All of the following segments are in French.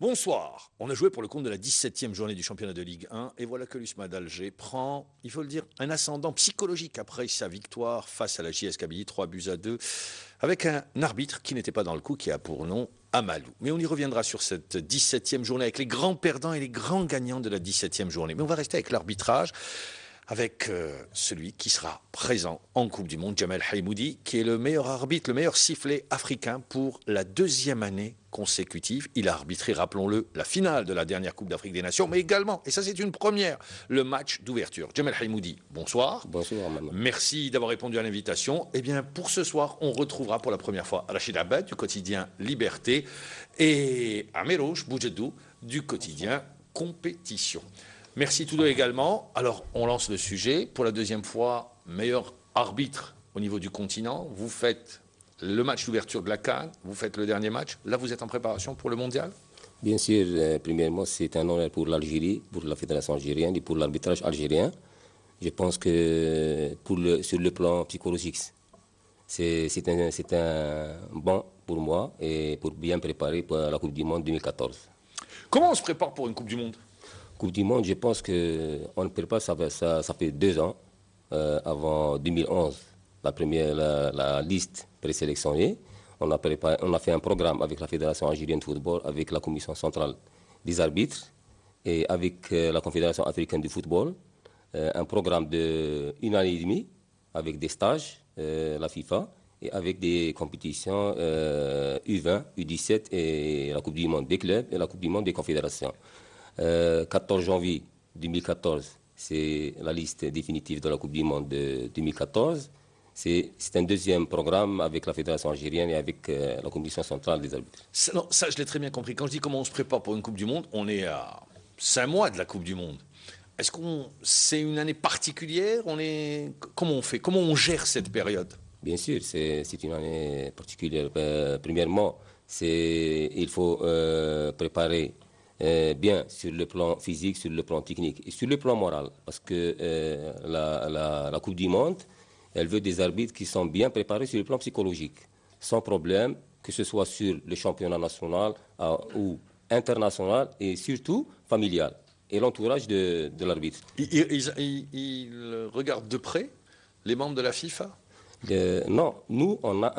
Bonsoir. On a joué pour le compte de la 17e journée du championnat de Ligue 1 et voilà que l'USMA d'Alger prend, il faut le dire, un ascendant psychologique après sa victoire face à la JS Kabylie, 3-2, avec un arbitre qui n'était pas dans le coup, qui a pour nom Amalou. Mais on y reviendra sur cette 17e journée avec les grands perdants et les grands gagnants de la 17e journée. Mais on va rester avec l'arbitrage, avec celui qui sera présent en Coupe du Monde, Jamel Haïmoudi, qui est le meilleur arbitre, le meilleur sifflet africain pour la deuxième année consécutive. Il a arbitré, rappelons-le, la finale de la dernière Coupe d'Afrique des Nations, mais également, et ça c'est une première, le match d'ouverture. Jamel Haïmoudi, bonsoir. Bonsoir, maman. Merci d'avoir répondu à l'invitation. Eh bien, pour ce soir, on retrouvera pour la première fois Rachid Abad du quotidien Liberté et Amerouche Boudjedou du quotidien Compétition. Merci tous deux également. Alors, on lance le sujet. Pour la deuxième fois, meilleur arbitre au niveau du continent. Vous faites le match d'ouverture de la CAN, vous faites le dernier match. Là, vous êtes en préparation pour le mondial? Bien sûr, premièrement, c'est un honneur pour l'Algérie, pour la Fédération algérienne et pour l'arbitrage algérien. Je pense que sur le plan psychologique, c'est un bon pour moi et pour bien préparer pour la Coupe du Monde 2014. Comment on se prépare pour une Coupe du Monde? Coupe du Monde, je pense qu'on prépare, ça fait 2 ans, avant 2011, la liste présélectionnée. On a fait un programme avec la Fédération algérienne de football, avec la Commission centrale des arbitres et avec la Confédération africaine du football. Un programme d'1 année et demie avec des stages, la FIFA, et avec des compétitions U20, U17 et la Coupe du Monde des clubs et la Coupe du Monde des confédérations. 14 janvier 2014, c'est la liste définitive de la Coupe du Monde de 2014. C'est un deuxième programme avec la Fédération algérienne et avec la Commission centrale des arbitres. Non, ça, je l'ai très bien compris. Quand je dis comment on se prépare pour une Coupe du Monde, on est à 5 mois de la Coupe du Monde. Est-ce que c'est une année particulière? Comment on fait? Comment on gère cette période? Bien sûr, c'est une année particulière. Premièrement, il faut préparer bien sur le plan physique, sur le plan technique et sur le plan moral. Parce que la Coupe du Monde, elle veut des arbitres qui sont bien préparés sur le plan psychologique, sans problème, que ce soit sur le championnat national ou international et surtout familial, et l'entourage de l'arbitre. Ils regardent de près les membres de la FIFA? Non, nous, on a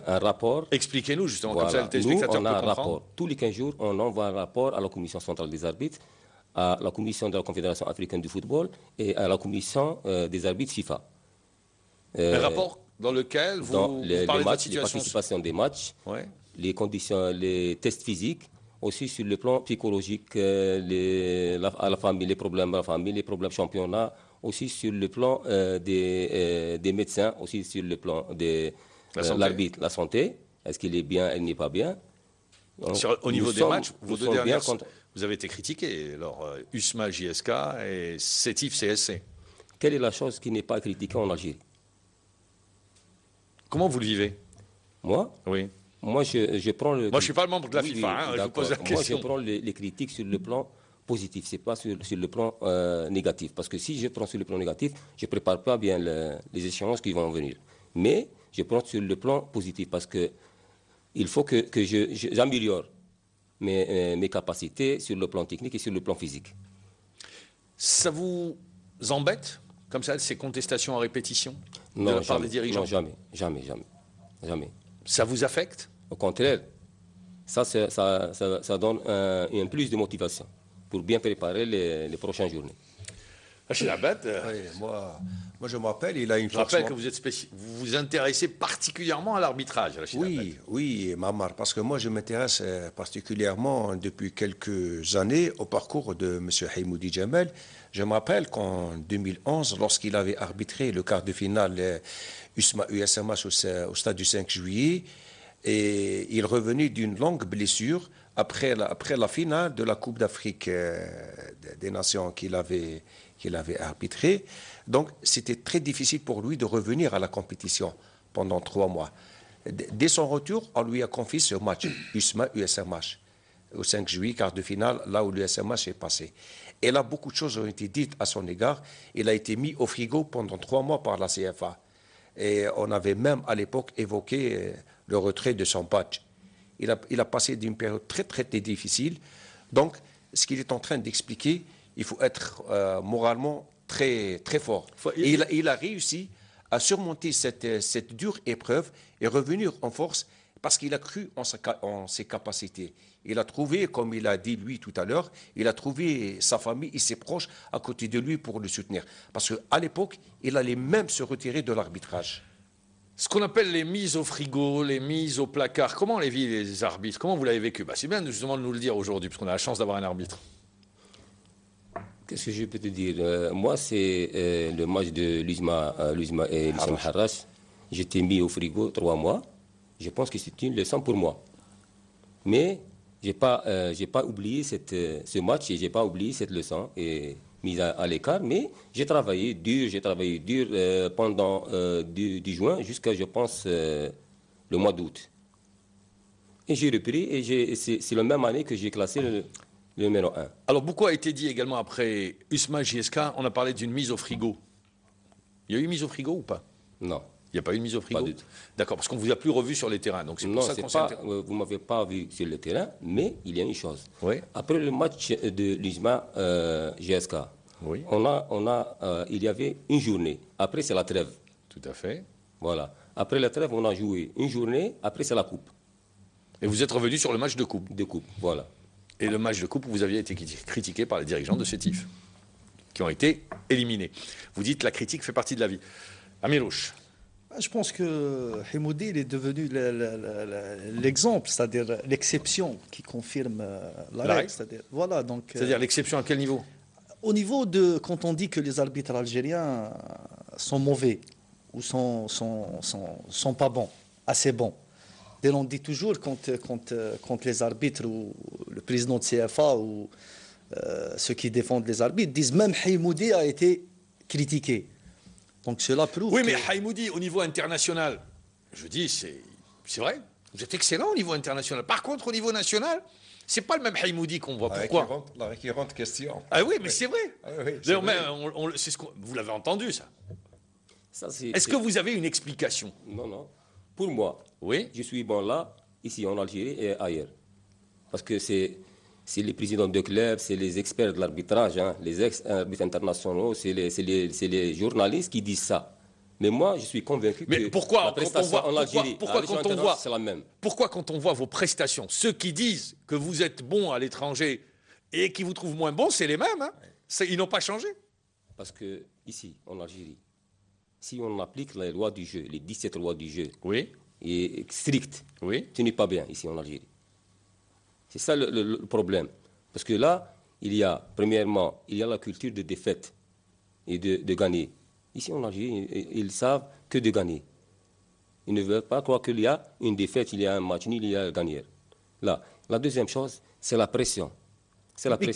un rapport. Expliquez-nous justement, Voilà. Comme ça le téléspectateur Nous, on a peut un comprendre. rapport. Tous les 15 jours, on envoie un rapport à la Commission centrale des arbitres, à la Commission de la Confédération africaine du football et à la Commission des arbitres FIFA. Un rapport dans lequel vous parlez les de matchs, situation. les participations des matchs, Ouais. les conditions, les tests physiques, aussi sur le plan psychologique, à la famille, les problèmes à la famille, les problèmes championnat, aussi sur le plan des médecins, aussi sur le plan de l'arbitre, la santé. Est-ce qu'il est bien, elle n'est pas bien? Au niveau des matchs, vous avez été critiqué. Alors, USMA, JSK et CETIF, CSC. Quelle est la chose qui n'est pas critiquée en Algérie? Comment vous le vivez? Moi? Oui. Moi, je prends le... Moi, je ne suis pas le membre de la Oui, FIFA, oui, je vous pose la Moi, question. je prends les critiques sur le plan positif, ce n'est pas sur le plan négatif. Parce que si je prends sur le plan négatif, je ne prépare pas bien les échéances qui vont venir. Mais je prends sur le plan positif parce qu'il faut que j'améliore mes capacités sur le plan technique et sur le plan physique. Ça vous embête, comme ça, ces contestations à répétition de Non, la part des dirigeants? Non, jamais. Ça vous affecte? Au contraire, ça donne un plus de motivation pour bien préparer les prochaines journées. Rachid Abad, Oui, moi, je me rappelle, il a une je rappelle que fonction. vous vous intéressez particulièrement à l'arbitrage, Rachid Abad. Oui, Mamar, parce que moi, je m'intéresse particulièrement depuis quelques années au parcours de M. Haïmoudi Jamel. Je me rappelle qu'en 2011, lorsqu'il avait arbitré le quart de finale USMA-USMH au stade du 5 juillet, et il revenait d'une longue blessure après la finale de la Coupe d'Afrique des Nations qu'il avait arbitré. Donc, c'était très difficile pour lui de revenir à la compétition pendant 3 mois. Dès son retour, on lui a confié ce match, USMA-USMH, au 5 juillet, quart de finale, là où l'USMH est passé. Et là, beaucoup de choses ont été dites à son égard. Il a été mis au frigo pendant 3 mois par la CFA. Et on avait même, à l'époque, évoqué le retrait de son badge. il a passé d'une période très, très, très difficile. Donc, ce qu'il est en train d'expliquer, il faut être moralement très, très fort. Et il a réussi à surmonter cette dure épreuve et revenir en force parce qu'il a cru en ses capacités. Il a trouvé, comme il a dit lui tout à l'heure, il a trouvé sa famille et ses proches à côté de lui pour le soutenir. Parce qu'à l'époque, il allait même se retirer de l'arbitrage. Ce qu'on appelle les mises au frigo, les mises au placard, comment les vivent les arbitres? Comment vous l'avez vécu? C'est bien justement de nous le dire aujourd'hui, parce qu'on a la chance d'avoir un arbitre. Qu'est-ce que je peux te dire? Moi, c'est le match de Luzma et Lucien Harras. J'étais mis au frigo 3 mois. Je pense que c'est une leçon pour moi. Mais je n'ai pas oublié ce match et je n'ai pas oublié cette leçon et mise à l'écart. Mais j'ai travaillé dur pendant du juin jusqu'à, je pense, le mois d'août. Et j'ai repris et c'est la même année que j'ai classé le numéro 1. Alors, beaucoup a été dit également après USMA JSK. On a parlé d'une mise au frigo. Il y a eu mise au frigo ou pas? Non. Il n'y a pas eu de mise au frigo? Pas du tout. D'accord, parce qu'on ne vous a plus revu sur les terrains. Donc Non, vous ne m'avez pas vu sur le terrain, mais il y a une chose. Oui. Après le match de l'USMA GSK, oui. Il y avait une journée. Après, c'est la trêve. Tout à fait. Voilà. Après la trêve, on a joué une journée. Après, c'est la coupe. Et vous êtes revenu sur le match de coupe? De coupe, voilà. Et le match de coupe, vous aviez été critiqué par les dirigeants de Sétif, qui ont été éliminés. Vous dites la critique fait partie de la vie. Amirouche. Je pense que Haimoudi il est devenu l'exemple, c'est-à-dire l'exception qui confirme la règle. C'est-à-dire l'exception à quel niveau? Au niveau de quand on dit que les arbitres algériens sont mauvais ou sont pas bons, assez bons. Et on dit toujours quand les arbitres ou le président de CFA ou ceux qui défendent les arbitres disent même Haimoudi a été critiqué. Donc cela prouve. Oui, mais Haimoudi, au niveau international, je dis, c'est vrai, vous êtes excellent au niveau international. Par contre, au niveau national, c'est pas le même Haimoudi qu'on voit. Pourquoi? La récurrente question. Ah oui, mais c'est vrai. Ah oui, d'ailleurs, vous l'avez entendu, ça. Est-ce que vous avez une explication? Non. Pour moi, oui. Je suis bon là, ici en Algérie et ailleurs. Parce que c'est les présidents de clubs, c'est les experts de l'arbitrage, hein, les ex-arbitres internationaux, c'est les journalistes qui disent ça. Mais moi, je suis convaincu que la prestation en Algérie, c'est la même. Pourquoi quand on voit vos prestations, ceux qui disent que vous êtes bon à l'étranger et qui vous trouvent moins bon, c'est les mêmes, hein? Ils n'ont pas changé? Parce que ici, en Algérie, si on applique les lois du jeu, les 17 lois du jeu, oui, et strictes, oui, ce n'est pas bien ici en Algérie. C'est ça le problème. Parce que là, premièrement, il y a la culture de défaite et de gagner. Ici en Algérie, ils savent que de gagner. Ils ne veulent pas croire qu'il y a une défaite, il y a un match nul, il y a un gagnant. Là, la deuxième chose, c'est la pression. Mais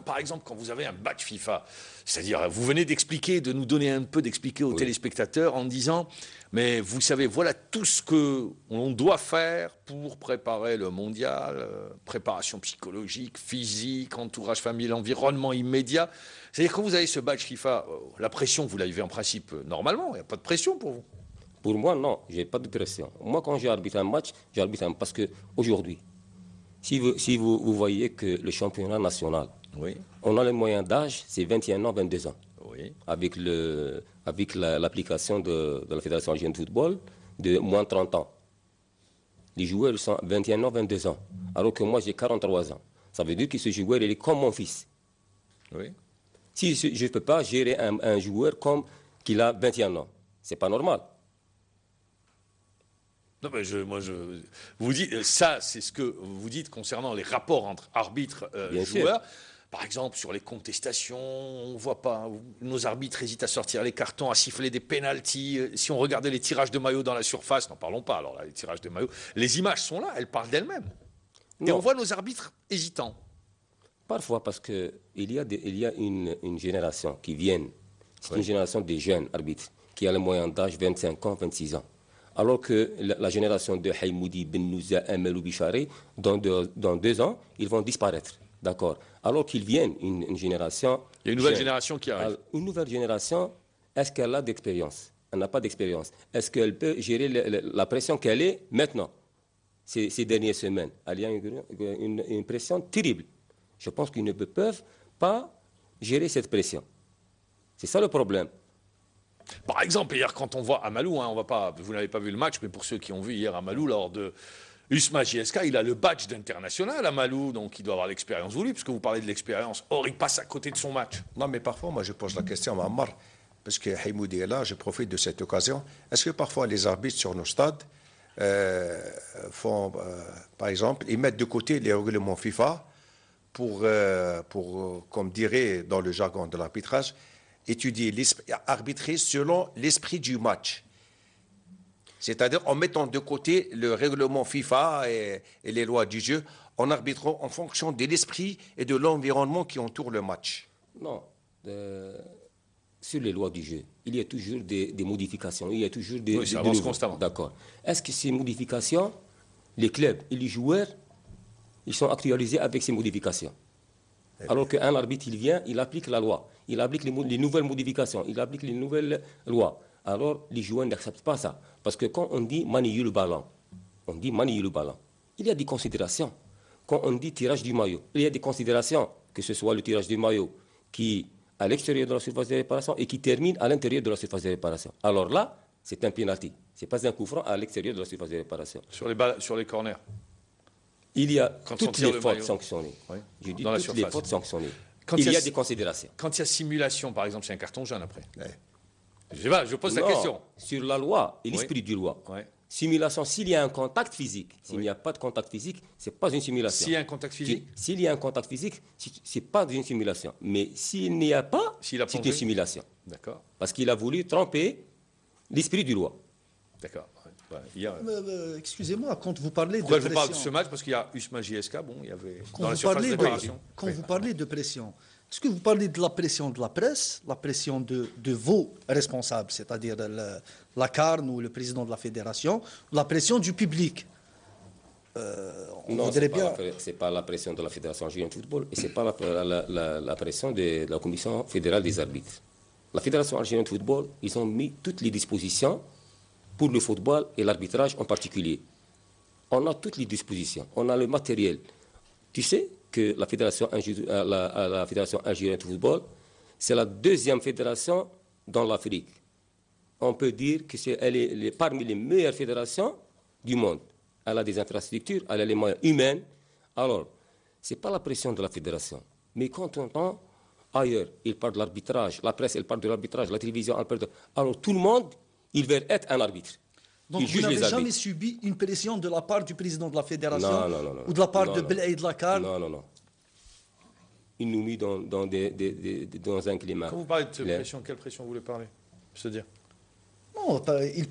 par exemple, quand vous avez un badge FIFA, c'est-à-dire, vous venez d'expliquer, de nous donner un peu d'expliquer aux téléspectateurs en disant, mais vous savez, voilà tout ce qu'on doit faire pour préparer le mondial, préparation psychologique, physique, entourage familial, environnement immédiat. C'est-à-dire, quand vous avez ce badge FIFA, la pression, vous l'avez en principe normalement, il n'y a pas de pression pour vous. Pour moi, non, je n'ai pas de pression. Moi, quand j'arbitre un match, parce qu'aujourd'hui, si vous voyez que le championnat national, oui, on a le moyen d'âge, c'est 21 ans, 22 ans. Oui. Avec l'application de la Fédération algérienne de football, de moins de 30 ans. Les joueurs sont 21 ans, 22 ans. Alors que moi, j'ai 43 ans. Ça veut dire que ce joueur, il est comme mon fils. Oui. Si je ne peux pas gérer un joueur comme qu'il a 21 ans, ce n'est pas normal. Non, mais vous dites, ça, c'est ce que vous dites concernant les rapports entre arbitres et joueurs. Par exemple, sur les contestations, on ne voit pas. Nos arbitres hésitent à sortir les cartons, à siffler des pénaltys. Si on regardait les tirages de maillots dans la surface, n'en parlons pas, alors là, les tirages de maillots, les images sont là, elles parlent d'elles-mêmes. Et on voit nos arbitres hésitants. Parfois, parce qu'il y a une génération qui vient, c'est une génération de jeunes arbitres, qui a le moyen d'âge 25 ans, 26 ans. Alors que la génération de Haimoudi, Ben Nouza, Amelou Bichari, dans 2 ans, ils vont disparaître. D'accord. Alors qu'ils viennent, une génération. Il y a une nouvelle génération qui arrive. Une nouvelle génération, est-ce qu'elle a d'expérience? Elle n'a pas d'expérience. Est-ce qu'elle peut gérer la pression qu'elle est maintenant? ces dernières semaines. Il y a une pression terrible. Je pense qu'ils ne peuvent pas gérer cette pression. C'est ça le problème. Par exemple, hier, quand on voit Amalou, hein, vous n'avez pas vu le match, mais pour ceux qui ont vu hier Amalou lors de USMA JSK, il a le badge d'international, Amalou, donc il doit avoir l'expérience voulue, puisque vous parlez de l'expérience. Or, il passe à côté de son match. Non, mais parfois, moi, je pose la question à Ammar, parce que Haïmoudi est là, je profite de cette occasion. Est-ce que parfois les arbitres sur nos stades font, par exemple, ils mettent de côté les règlements FIFA pour comme dirait dans le jargon de l'arbitrage, arbitrer selon l'esprit du match. C'est-à-dire en mettant de côté le règlement FIFA et les lois du jeu, en arbitrant en fonction de l'esprit et de l'environnement qui entoure le match. Non. Sur les lois du jeu, il y a toujours des modifications, il y a toujours des ça avance constamment. D'accord. Est-ce que ces modifications, les clubs et les joueurs, ils sont actualisés avec ces modifications? Alors qu'un arbitre, il vient, il applique la loi, il applique les nouvelles modifications, il applique les nouvelles lois. Alors, les joueurs n'acceptent pas ça. Parce que quand on dit manier le ballon, il y a des considérations. Quand on dit tirage du maillot, il y a des considérations, que ce soit le tirage du maillot qui à l'extérieur de la surface de réparation et qui termine à l'intérieur de la surface de réparation. Alors là, c'est un penalty. Ce n'est pas un coup franc à l'extérieur de la surface de réparation. Sur les corners. Il y a toutes les fautes sanctionnées. Oui. Je dis Dans la toutes les surface. fautes sanctionnées. Quand Il y a des considérations. Quand il y a simulation, par exemple, c'est un carton jaune après. Ouais. Je pose la Non, question. sur la loi et l'esprit du loi. Ouais. Simulation, s'il y a un contact physique, s'il n'y a pas de contact physique, ce n'est pas une simulation. S'il y a un contact physique, S'il y a un contact physique, ce n'est pas une simulation. Mais s'il n'y a pas, S'il a c'est plongé. une simulation. d'accord, Parce qu'il a voulu tromper l'esprit du loi. d'accord. Ouais. Hier, Excusez-moi, quand vous parlez pourquoi de je parle de ce pression, match? Parce qu'il y a USMA JSK, bon, il y avait quand dans la vous surface parlez de de, réparation. quand Oui. vous parlez de pression, est-ce que vous parlez de la pression de la presse, la pression de vos responsables, c'est-à-dire la CARN ou le président de la fédération, ou la pression du public? On Non, voudrait bien. ce n'est pas la pression de la Fédération algérienne de football et ce n'est pas la pression de la Commission fédérale des arbitres. La Fédération algérienne de football, ils ont mis toutes les dispositions pour le football et l'arbitrage en particulier. On a toutes les dispositions, on a le matériel. Tu sais que la Fédération algérienne de football, c'est la deuxième fédération dans l'Afrique. On peut dire qu'elle est parmi les meilleures fédérations du monde. Elle a des infrastructures, elle a les moyens humains. Alors, ce n'est pas la pression de la fédération. Mais quand on entend ailleurs, il parle de l'arbitrage, la presse, elle parle de l'arbitrage, la télévision, elle parle de... Alors, tout le monde, il veut être un arbitre. Donc Il vous juge n'avez les jamais arbitres. subi une pression de la part du président de la fédération Non. ou de la part Non, de non. Belaïd Lakar? Non. Il nous met dans un climat. Quand vous parlez de clair. pression, quelle pression vous voulez parler? C'est-à-dire Non,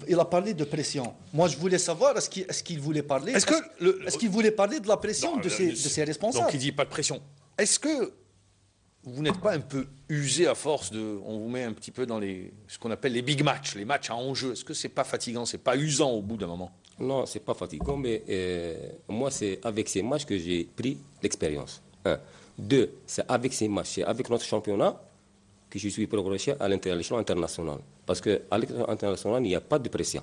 il a parlé de pression. Moi, je voulais savoir, est-ce qu'il voulait parler est-ce qu'il voulait parler de la pression Non, de ses responsables? Donc il dit pas de pression. Est-ce que vous n'êtes pas un peu usé à force de... On vous met un petit peu dans ce qu'on appelle les big matchs, les matchs à enjeu. Est-ce que c'est pas fatigant, c'est pas usant au bout d'un moment? Non, c'est pas fatigant, mais moi, c'est avec ces matchs que j'ai pris l'expérience. Un. Deux, c'est avec ces matchs, c'est avec notre championnat que je suis progressé à l'échelon international. Parce qu'à l'échelon international, il n'y a pas de pression.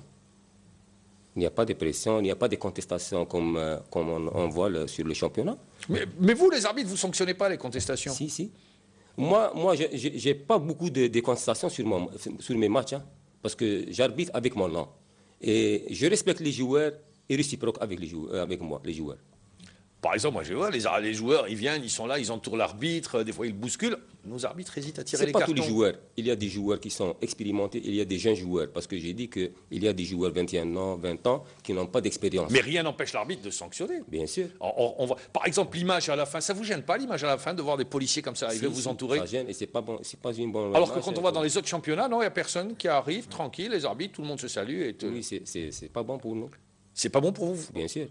Il n'y a pas de pression, il n'y a pas de contestation comme on voit sur le championnat. Mais vous, les arbitres, vous sanctionnez pas les contestations? Si. Moi je n'ai pas beaucoup de contestations sur mes matchs, hein, parce que j'arbitre avec mon nom. Et je respecte les joueurs et réciproque avec moi, les joueurs. Par exemple, moi je vois, les joueurs, ils viennent, ils sont là, ils entourent l'arbitre, des fois ils bousculent. Nos arbitres hésitent à tirer C'est les pas cartons. tous les joueurs. Il y a des joueurs qui sont expérimentés, il y a des jeunes joueurs. Parce que j'ai dit qu'il y a des joueurs 21 ans, 20 ans, qui n'ont pas d'expérience. Mais rien n'empêche l'arbitre de sanctionner. Bien sûr. Par exemple, l'image à la fin, ça vous gêne pas l'image à la fin de voir des policiers comme ça arriver vous entourer? Ça gêne et c'est pas bon, c'est pas une bonne. Alors que image, quand on voit dans les autres championnats, non, il n'y a personne qui arrive, tranquille, les arbitres, tout le monde se salue. Oui, c'est pas bon pour nous. C'est pas bon pour vous. Bien sûr.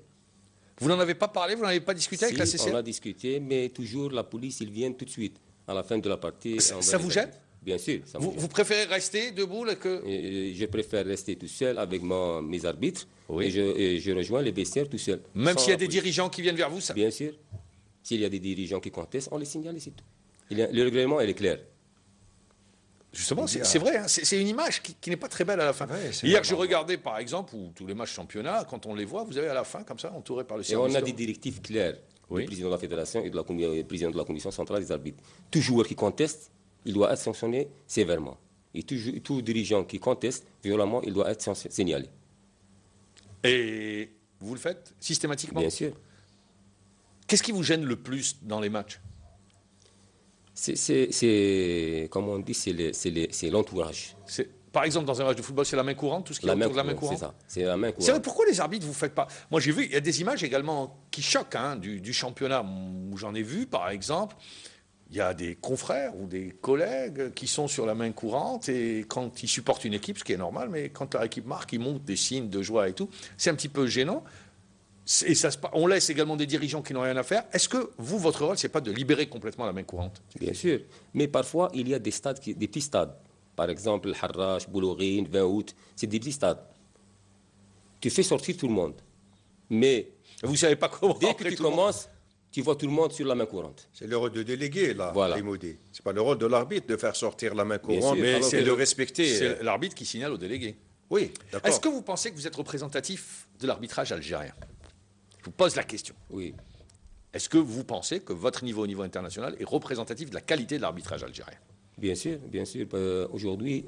Vous n'en avez pas parlé, vous n'en avez pas discuté avec la Si, CCA? on a discuté, mais toujours la police, ils viennent tout de suite. À la fin de la partie. Ça vous gêne? Bien sûr. Ça me gêne. Vous préférez rester debout là, que... Je préfère rester tout seul avec mes arbitres. Oui. Et je rejoins les vestiaires tout seul. Même Sans s'il y a la des police. dirigeants qui viennent vers vous, ça... Bien sûr. S'il y a des dirigeants qui contestent, on les signale et c'est tout. Le règlement, il est clair. Justement, c'est vrai, hein, c'est une image qui n'est pas très belle à la fin. Ouais, Hier, je regardais par exemple, ou tous les matchs championnat, quand on les voit, vous avez à la fin, comme ça, entouré par le Et service. on a des directives claires Oui. du président de la fédération et du président de la commission centrale des arbitres. Tout joueur qui conteste, il doit être sanctionné sévèrement. Et tout dirigeant qui conteste violemment, il doit être signalé. Et vous le faites systématiquement? Bien sûr. Qu'est-ce qui vous gêne le plus dans les matchs? Comme on dit, c'est l'entourage. Par exemple, dans un match de football, c'est la main courante, tout ce qui est La autour main de la main courante, courante? c'est ça. C'est la main C'est vrai, courante. pourquoi les arbitres vous faites pas? Moi, j'ai vu, il y a des images également qui choquent hein, du championnat où j'en ai vu, par exemple. Il y a des confrères ou des collègues qui sont sur la main courante et quand ils supportent une équipe, ce qui est normal, mais quand leur équipe marque, ils montrent des signes de joie et tout. C'est un petit peu gênant. Et on laisse également des dirigeants qui n'ont rien à faire. Est-ce que vous, votre rôle, c'est pas de libérer complètement la main courante? Bien sûr. Mais parfois, il y a des stades, des petits stades. Par exemple, Harrach, Boulourine, 20 août, c'est des petits stades. Tu fais sortir tout le monde. Mais Vous savez pas comment. dès que tu commences, tu vois tout le monde sur la main courante. C'est le rôle de délégué, là, Voilà. Rimoudi. C'est pas le rôle de l'arbitre de faire sortir la main Bien courante, sûr, mais alors c'est que de respecter. C'est l'arbitre qui signale au délégué. Oui, d'accord. Est-ce que vous pensez que vous êtes représentatif de l'arbitrage algérien? Je vous pose la question. Oui. Est-ce que vous pensez que votre niveau au niveau international est représentatif de la qualité de l'arbitrage algérien? Bien sûr, bien sûr. Aujourd'hui,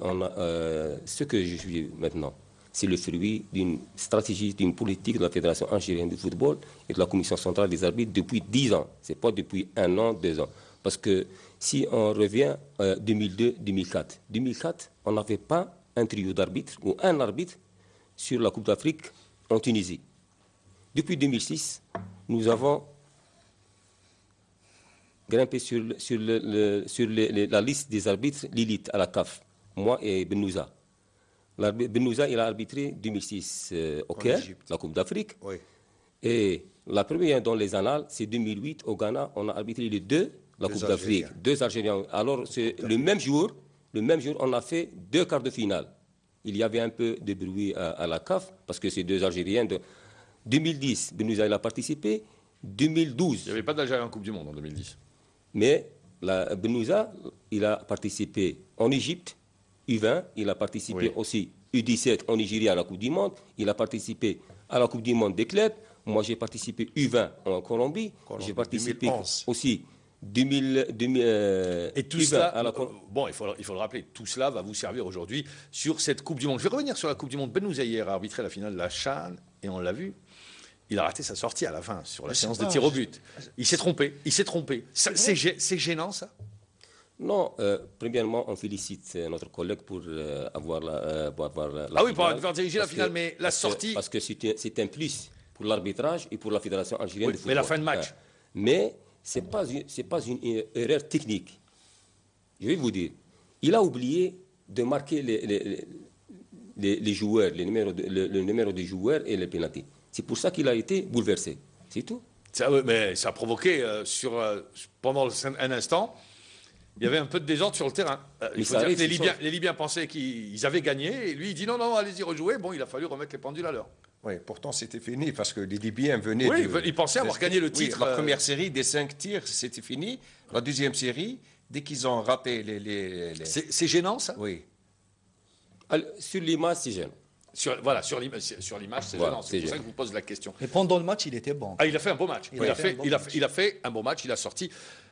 ce que je suis maintenant, c'est le fruit d'une stratégie, d'une politique de la Fédération algérienne de football et de la Commission centrale des arbitres depuis 10 ans. Ce n'est pas depuis 1 an, 2 ans. Parce que si on revient 2002-2004, 2004, on n'avait pas un trio d'arbitres ou un arbitre sur la Coupe d'Afrique en Tunisie. Depuis 2006, nous avons grimpé sur la liste des arbitres, l'élite à la CAF, moi et Benouza. Benouza, il a arbitré 2006 au Caire, Égypte. la Coupe d'Afrique. Oui. Et la première dans les annales, c'est 2008 au Ghana, on a arbitré les deux, la Deux Coupe d'Afrique, Algériens. 2 Algériens. Alors, c'est le même jour, on a fait 2 quarts de finale. Il y avait un peu de bruit à la CAF, parce que c'est 2 Algériens. 2010, Benouza, il a participé. 2012, Il n'y avait pas d'Algérien en Coupe du Monde en 2010. mais Benouza, il a participé en Égypte, U20, il a participé Oui. aussi U17 en Nigeria à la Coupe du Monde, il a participé à la Coupe du Monde des clubs. Moi, j'ai participé U20 en Colombie, j'ai participé 2011. aussi Et tout U20 cela, à la bon, il faut le rappeler, tout cela va vous servir aujourd'hui sur cette Coupe du Monde. Je vais revenir sur la Coupe du Monde. Benouza hier a arbitré la finale de la CHAN et on l'a vu. Il a raté sa sortie à la fin sur la séance de tir au but. Il s'est trompé. C'est gênant, ça? Non, premièrement, on félicite notre collègue pour avoir la Ah oui, pour finale. avoir dirigé la Parce finale, que- mais la sortie. Parce que c'est un plus pour l'arbitrage et pour la Fédération algérienne Oui, de football. mais la fin de match. Mais ce n'est pas une erreur technique. Je vais vous dire. Il a oublié de marquer les joueurs, le numéro des joueurs et les pénaltys. C'est pour ça qu'il a été bouleversé. C'est tout. Mais ça a provoqué, pendant un instant, il y avait un peu de désordre sur le terrain. Il Mais faut ça dire que arrive, les Libyens pensaient qu'ils avaient gagné, et lui, il dit non, allez-y, rejouer. Bon, il a fallu remettre les pendules à l'heure. Oui, pourtant c'était fini parce que les Libyens venaient. Oui, ils pensaient avoir gagné le Oui, titre. la première série des 5 tirs, c'était fini. La deuxième série, dès qu'ils ont raté les... C'est gênant, ça? Oui. Alors, sur l'image, c'est gênant. Sur l'image, c'est Voilà, gênant. C'est c'est pour ça gênant. que je vous pose la question. Mais pendant le match, il était bon. Ah, il a fait un beau match. Il a fait un beau match. Il a sorti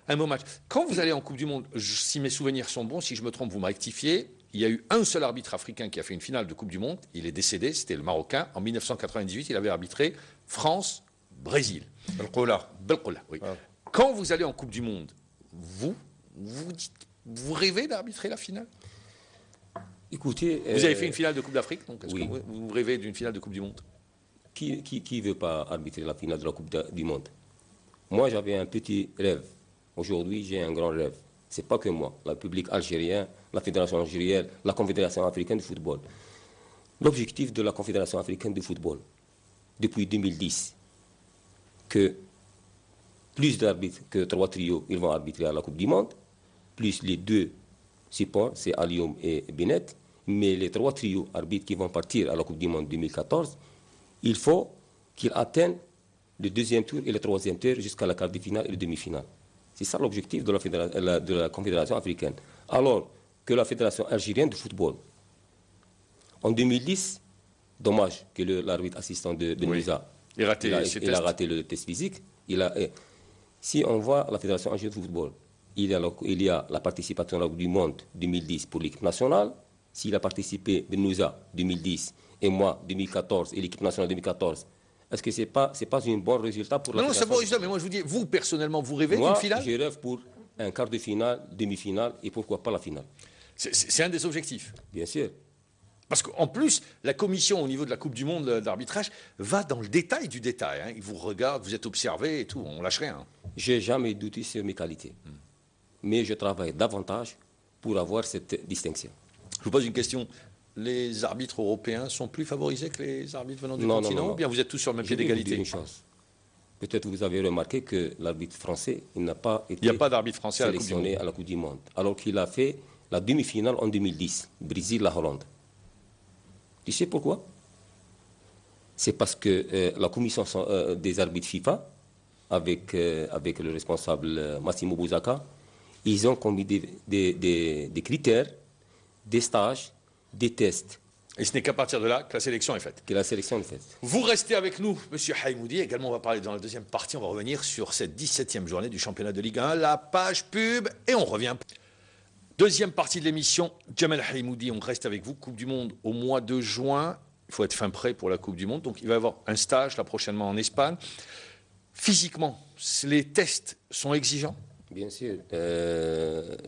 un beau match. Quand vous allez en Coupe du Monde, si mes souvenirs sont bons, si je me trompe, vous me rectifiez. Il y a eu un seul arbitre africain qui a fait une finale de Coupe du Monde. Il est décédé. C'était le Marocain. En 1998, il avait arbitré France-Brésil. Belkoula. Belkoula, oui. Ah. Quand vous allez en Coupe du Monde, vous rêvez d'arbitrer la finale? Écoutez, Vous avez fait une finale de Coupe d'Afrique, donc est-ce oui. que vous rêvez d'une finale de Coupe du Monde? Qui veut pas arbitrer la finale de la Coupe du Monde? Moi, j'avais un petit rêve. Aujourd'hui, j'ai un grand rêve. C'est pas que moi, le public algérien, la Fédération algérienne, la Confédération africaine de football. L'objectif de la Confédération africaine de football, depuis 2010, que plus d'arbitres que 3 trios, ils vont arbitrer à la Coupe du Monde, plus les 2 supports, c'est Alioum et Benet, mais les 3 trios arbitres qui vont partir à la Coupe du Monde 2014, il faut qu'ils atteignent le 2e tour et le 3e tour jusqu'à la quart de finale et la demi-finale. C'est ça l'objectif de la Confédération africaine. Alors que la Fédération algérienne de football. En 2010, dommage que l'arbitre assistant de Benouza, il a raté le test physique. Si on voit la Fédération algérienne de football, il y a la participation à la Coupe du Monde 2010 pour l'équipe nationale. S'il a participé, Benouza 2010 et moi 2014 et l'équipe nationale 2014, est-ce que c'est pas un bon résultat pour la Fédération? Non, c'est bon résultat, mais moi je vous dis, vous personnellement, vous rêvez d'une finale? Moi, je rêve pour un quart de finale, demi-finale et pourquoi pas la finale. C'est un des objectifs. Bien sûr. Parce qu'en plus, la commission au niveau de la Coupe du Monde d'arbitrage va dans le détail du détail. Hein. Ils vous regardent, vous êtes observé et tout, on lâche rien. Je n'ai jamais douté sur mes qualités. Mais je travaille davantage pour avoir cette distinction. Je vous pose une question. Les arbitres européens sont plus favorisés que les arbitres venant du continent non. Ou bien vous êtes tous sur le même pied Je vais vous dire d'égalité? une chose. Peut-être vous avez remarqué que l'arbitre français n'a pas été Il n'y a pas d'arbitre français sélectionné à la Coupe du Monde. Alors qu'il a fait la demi-finale en 2010, Brésil-la Hollande. Tu sais pourquoi? C'est parce que la commission des arbitres FIFA, avec le responsable Massimo Bouzzaka, ils ont commis des critères, des stages, des tests. Et ce n'est qu'à partir de là que la sélection est faite. Que la sélection est faite. Vous restez avec nous, Monsieur Haïmoudi. Également, on va parler dans la deuxième partie. On va revenir sur cette 17e journée du championnat de Ligue 1, la page pub, et on revient. Deuxième partie de l'émission, Djamel Haïmoudi, on reste avec vous. Coupe du Monde au mois de juin. Il faut être fin prêt pour la Coupe du Monde. Donc, il va y avoir un stage là prochainement en Espagne. Physiquement, les tests sont exigeants? Bien sûr.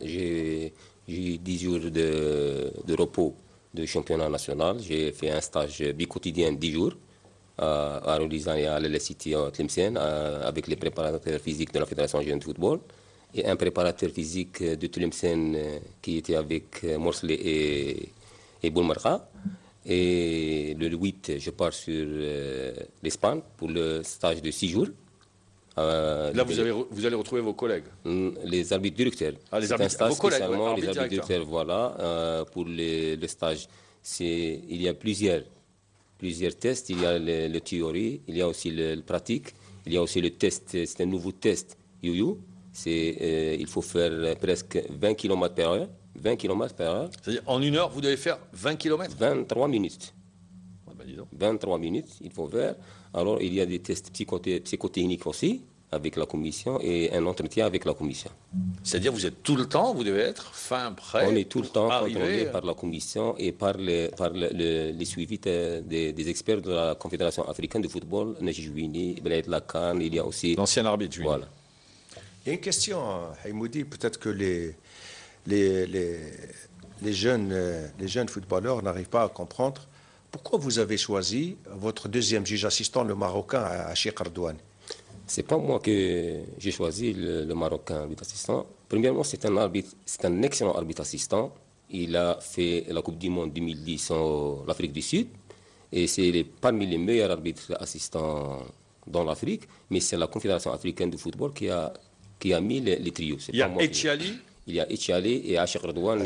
J'ai 10 jours de repos de championnat national. J'ai fait un stage bi-quotidien 10 jours à Rolizan et à l'El City en Tlemcen avec les préparateurs physiques de la Fédération algérienne de football et un préparateur physique de Tlemcen qui était avec Morsley et Boulmarqa. Et le 8, je pars sur l'Espagne pour le stage de 6 jours. Là, vous allez retrouver vos collègues. Les arbitres directeurs. Ah, les arbitres, vos collègues, les arbitres directeurs, voilà. Pour le stage, il y a plusieurs tests. Il y a le théorie, il y a aussi le pratique, il y a aussi le test, c'est un nouveau test yo-yo. Il faut faire presque 20 km par heure. 20 km par heure. C'est-à-dire, en une heure, vous devez faire 20 km? 23 minutes. Ah ben, dis donc. 23 minutes, il faut faire. Alors, il y a des tests psychotechniques aussi, avec la commission, et un entretien avec la commission. C'est-à-dire, vous êtes tout le temps, vous devez être fin prêt? On est tout le temps arriver... contrôlé par la commission et par les suivis des experts de la Confédération africaine de football, Neji Jouini, Belaïd Lakan, il y a aussi... L'ancien arbitre, Jouini. Voilà. Il y a une question, Haïmoudi, peut-être que les jeunes footballeurs n'arrivent pas à comprendre. Pourquoi vous avez choisi votre deuxième juge assistant, le Marocain, Achik Ardouane? Ce n'est pas moi que j'ai choisi le Marocain arbitre assistant. Premièrement, c'est un excellent arbitre assistant. Il a fait la Coupe du Monde 2010 en Afrique du Sud. Et c'est parmi les meilleurs arbitres assistants dans l'Afrique. Mais c'est la Confédération africaine de football qui a mis les trios. Il y a Etchiali. Il y a Etchiali et Achik Ardouane.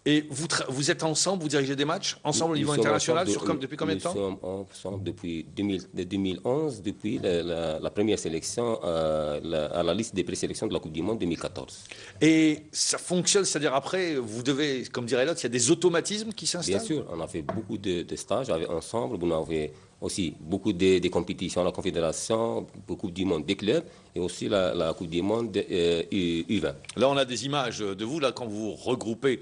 Et vous êtes ensemble, vous dirigez des matchs ensemble au niveau international depuis combien de temps? Nous sommes ensemble depuis 2011, depuis la première sélection à la liste des présélections de la Coupe du Monde 2014. Et ça fonctionne, c'est-à-dire après, vous devez, comme dirait l'autre, il y a des automatismes qui s'installent? Bien sûr, on a fait beaucoup de stages ensemble, on a fait aussi beaucoup de compétitions à la Confédération, beaucoup du monde des clubs et aussi la Coupe du Monde U20. Là, on a des images de vous, là, quand vous vous regroupez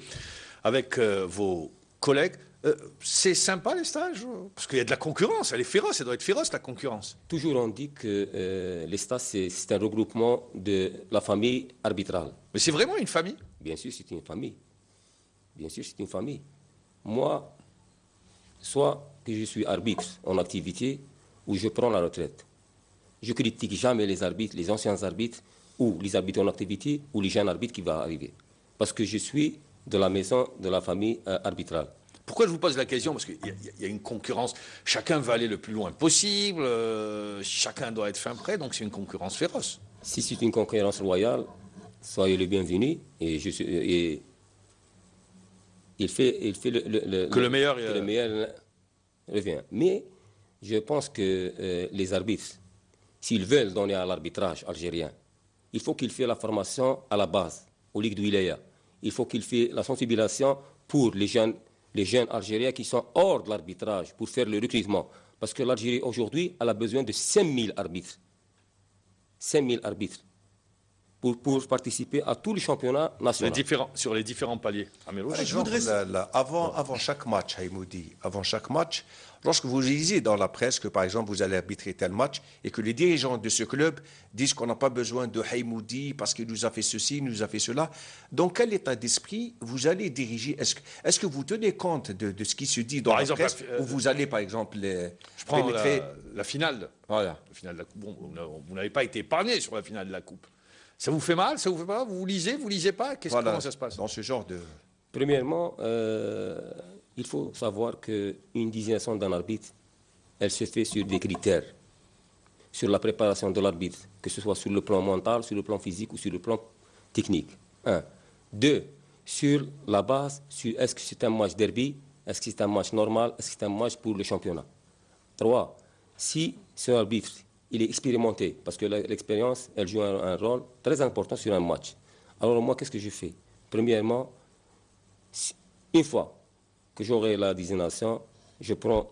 avec vos collègues. C'est sympa les stages? Parce qu'il y a de la concurrence, elle est féroce, elle doit être féroce la concurrence. Toujours on dit que les stages, c'est un regroupement de la famille arbitrale. Mais c'est vraiment une famille? Bien sûr, c'est une famille. Bien sûr, c'est une famille. Moi, soit que je suis arbitre en activité ou je prends la retraite. Je critique jamais les arbitres, les anciens arbitres ou les arbitres en activité ou les jeunes arbitres qui vont arriver. Parce que je suis de la maison de la famille arbitrale. Pourquoi je vous pose la question? Parce qu'il y a une concurrence. Chacun va aller le plus loin possible. Chacun doit être fin prêt. Donc c'est une concurrence féroce. Si c'est une concurrence loyale, soyez le bienvenu. Et il fait que le meilleur revient. Mais je pense que les arbitres, s'ils veulent donner à l'arbitrage algérien, il faut qu'ils fassent la formation à la base, aux ligues de Wilaya. il faut qu'il fasse la sensibilisation pour les jeunes Algériens qui sont hors de l'arbitrage, pour faire le recrutement. Parce que l'Algérie, aujourd'hui, elle a besoin de 5000 arbitres. 5000 arbitres. Pour participer à tous les championnats nationaux. Sur les différents paliers. Amélo, Par exemple, avant chaque match, Haïmoudi, avant chaque match, lorsque vous lisez dans la presse que, par exemple, vous allez arbitrer tel match et que les dirigeants de ce club disent qu'on n'a pas besoin de Haïmoudi parce qu'il nous a fait ceci, il nous a fait cela, dans quel état d'esprit vous allez diriger? Est-ce que vous tenez compte de ce qui se dit dans la presse ou vous allez, par exemple, je prends la finale. Voilà. La finale de la Coupe. Bon, vous n'avez pas été épargné sur la finale de la Coupe. Ça vous fait mal? Ça vous fait pas? Vous lisez pas? Comment ça se passe? Dans ce genre de... Premièrement, il faut savoir qu'une désignation d'un arbitre, elle se fait sur des critères, sur la préparation de l'arbitre, que ce soit sur le plan mental, sur le plan physique ou sur le plan technique. 1. 2. Sur la base, est-ce que c'est un match derby, est-ce que c'est un match normal, est-ce que c'est un match pour le championnat. 3. Si ce arbitre il est expérimenté, parce que l'expérience, elle joue un rôle très important sur un match. Alors moi, qu'est-ce que je fais? Premièrement, une fois que j'aurai la désignation, je prends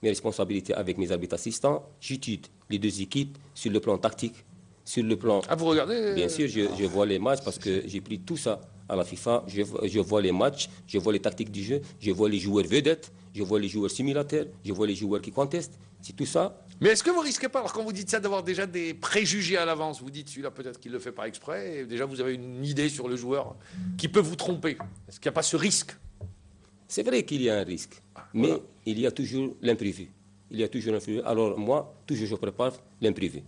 mes responsabilités avec mes arbitres assistants, j'étudie les deux équipes sur le plan tactique, sur le plan... Ah, vous regardez? Bien sûr, je vois les matchs parce que j'ai pris tout ça à la FIFA. Je vois les matchs, je vois les tactiques du jeu, je vois les joueurs vedettes, je vois les joueurs simulateurs, je vois les joueurs qui contestent. C'est tout ça. Mais est-ce que vous risquez pas, alors quand vous dites ça, d'avoir déjà des préjugés à l'avance? Vous dites celui-là peut-être qu'il le fait pas exprès, et déjà vous avez une idée sur le joueur qui peut vous tromper. Est-ce qu'il n'y a pas ce risque? C'est vrai qu'il y a un risque, mais voilà. Il y a toujours l'imprévu. Il y a toujours l'imprévu. Alors moi, toujours je prépare l'imprévu.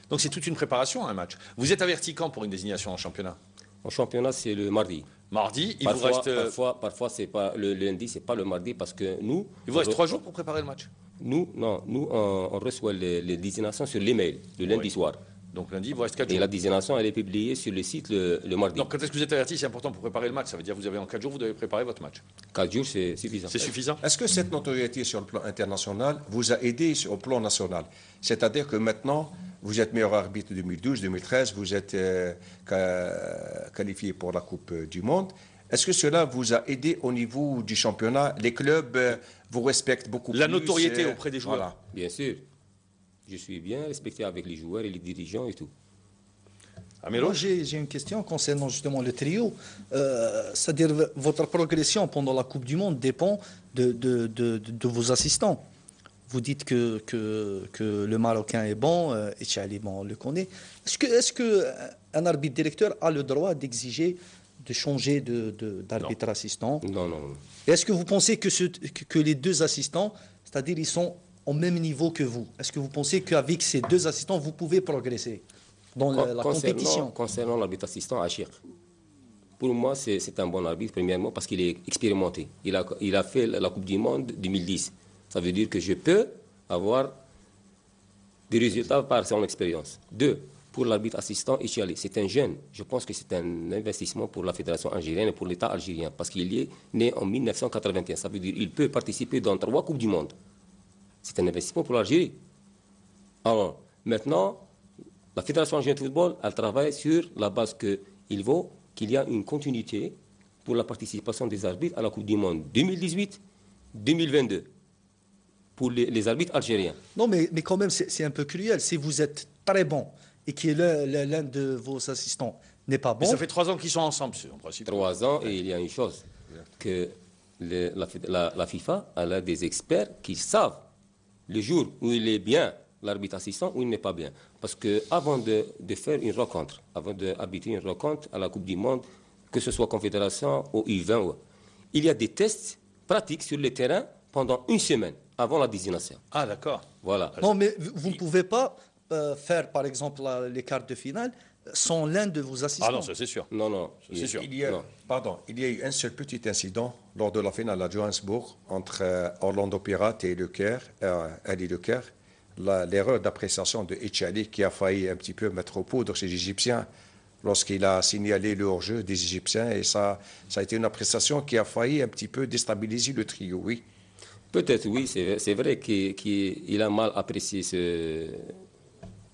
Donc c'est toute une préparation à un match. Vous êtes averti quand pour une désignation en championnat? En championnat, c'est le mardi. Mardi, il parfois, vous reste... Parfois c'est pas le lundi, c'est pas le mardi, parce que nous... Il vous reste 3 jours pour préparer le match? Nous, on reçoit les désignations sur l'email, le lundi soir. Donc lundi, il vous reste 4 jours. Et la désignation, elle est publiée sur le site le mardi. Donc quand est-ce que vous êtes averti? C'est important pour préparer le match. Ça veut dire que vous avez en 4 jours, vous devez préparer votre match. 4 jours, c'est suffisant. C'est suffisant. Est-ce que cette notoriété sur le plan international vous a aidé au plan national? C'est-à-dire que maintenant, vous êtes meilleur arbitre 2012, 2013, vous êtes qualifié pour la Coupe du Monde. Est-ce que cela vous a aidé au niveau du championnat? Les clubs vous respectent beaucoup plus. La notoriété auprès des joueurs. Voilà. Bien sûr. Je suis bien respecté avec les joueurs et les dirigeants et tout. Moi, j'ai une question concernant justement le trio. C'est-à-dire votre progression pendant la Coupe du Monde dépend de vos assistants. Vous dites que le Marocain est bon, Echali, bon, on le connaît. Est-ce qu'un arbitre directeur a le droit d'exiger de changer d'arbitre assistant? Non. Est-ce que vous pensez que les deux assistants, c'est-à-dire ils sont au même niveau que vous? Est-ce que vous pensez qu'avec ces deux assistants, vous pouvez progresser dans la compétition? Concernant l'arbitre assistant, Achir, pour moi, c'est un bon arbitre, premièrement, parce qu'il est expérimenté. Il a fait la Coupe du Monde 2010. Ça veut dire que je peux avoir des résultats par son expérience. 2. Pour l'arbitre assistant, Echali, c'est un jeune. Je pense que c'est un investissement pour la Fédération algérienne et pour l'État algérien, parce qu'il est né en 1981. Ça veut dire qu'il peut participer dans 3 Coupes du Monde. C'est un investissement pour l'Algérie. Alors, maintenant, la Fédération algérienne de football, elle travaille sur la base qu'il y a une continuité pour la participation des arbitres à la Coupe du Monde 2018-2022 pour les arbitres algériens. Non, mais quand même, c'est un peu cruel. Si vous êtes très bon et que l'un de vos assistants n'est pas bon... Mais ça fait 3 ans qu'ils sont ensemble, en principe. 3 ans, et il y a une chose, que la FIFA, elle a des experts qui savent le jour où il est bien l'arbitre assistant ou il n'est pas bien. Parce qu'avant de faire une rencontre, avant d'arbitrer une rencontre à la Coupe du Monde, que ce soit Confédération ou U20, il y a des tests pratiques sur le terrain pendant 1 semaine avant la désignation. Ah, d'accord. Voilà. Non, mais vous ne pouvez pas faire, par exemple, les quarts de finale sans l'un de vos assistants. Ah non, ça c'est sûr. Non. C'est sûr. Il y a eu un seul petit incident lors de la finale à Johannesburg entre Orlando Pirates et Le Caire, Ali Le Caire. L'erreur d'appréciation de Echali qui a failli un petit peu mettre au poudre chez les Égyptiens lorsqu'il a signalé le hors-jeu des Égyptiens. Et ça a été une appréciation qui a failli un petit peu déstabiliser le trio, oui. Peut-être, oui, c'est vrai qu'il a mal apprécié ce